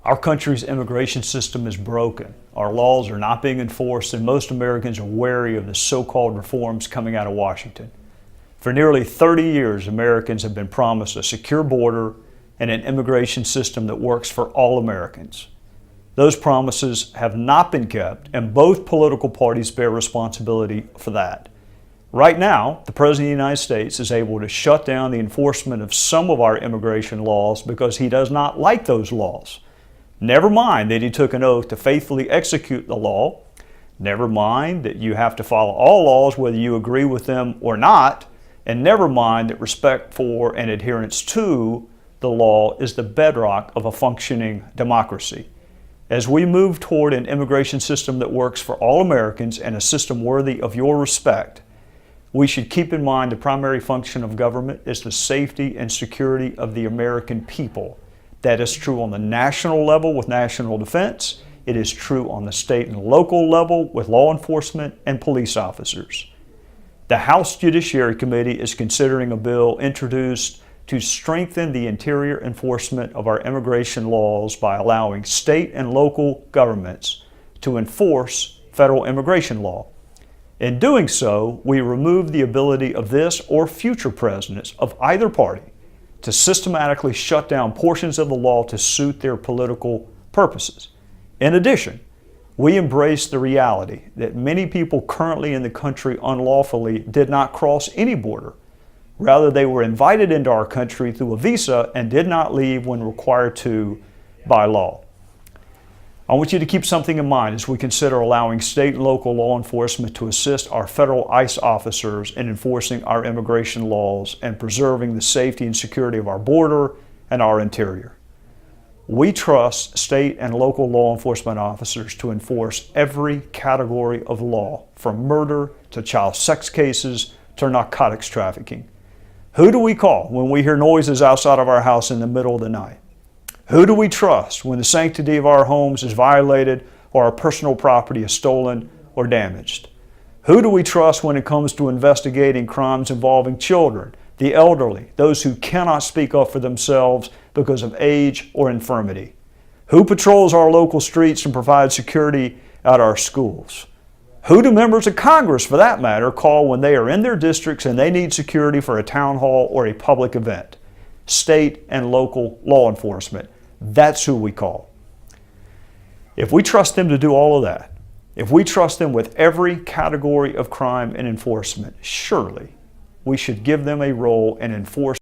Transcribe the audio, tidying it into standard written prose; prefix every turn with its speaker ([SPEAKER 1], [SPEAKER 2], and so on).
[SPEAKER 1] Our country's immigration system is broken. Our laws are not being enforced, and most Americans are wary of the so-called reforms coming out of Washington. For nearly 30 years, Americans have been promised a secure border and an immigration system that works for all Americans. Those promises have not been kept, and both political parties bear responsibility for that. Right now, the President of the United States is able to shut down the enforcement of some of our immigration laws because he does not like those laws. Never mind that he took an oath to faithfully execute the law. Never mind that you have to follow all laws whether you agree with them or not. And never mind that respect for and adherence to the law is the bedrock of a functioning democracy. As we move toward an immigration system that works for all Americans and a system worthy of your respect, we should keep in mind the primary function of government is the safety and security of the American people. That is true on the national level with national defense. It is true on the state and local level with law enforcement and police officers. The House Judiciary Committee is considering a bill introduced to strengthen the interior enforcement of our immigration laws by allowing state and local governments to enforce federal immigration law. In doing so, we remove the ability of this or future presidents of either party to systematically shut down portions of the law to suit their political purposes. In addition, we embrace the reality that many people currently in the country unlawfully did not cross any border. Rather, they were invited into our country through a visa and did not leave when required to by law. I want you to keep something in mind as we consider allowing state and local law enforcement to assist our federal ICE officers in enforcing our immigration laws and preserving the safety and security of our border and our interior. We trust state and local law enforcement officers to enforce every category of law, from murder to child sex cases to narcotics trafficking. Who do we call when we hear noises outside of our house in the middle of the night? Who do we trust when the sanctity of our homes is violated or our personal property is stolen or damaged? Who do we trust when it comes to investigating crimes involving children, the elderly, those who cannot speak up for themselves because of age or infirmity? Who patrols our local streets and provides security at our schools? Who do members of Congress, for that matter, call when they are in their districts and they need security for a town hall or a public event? State and local law enforcement. That's who we call. If we trust them to do all of that, if we trust them with every category of crime and enforcement, surely we should give them a role in enforcing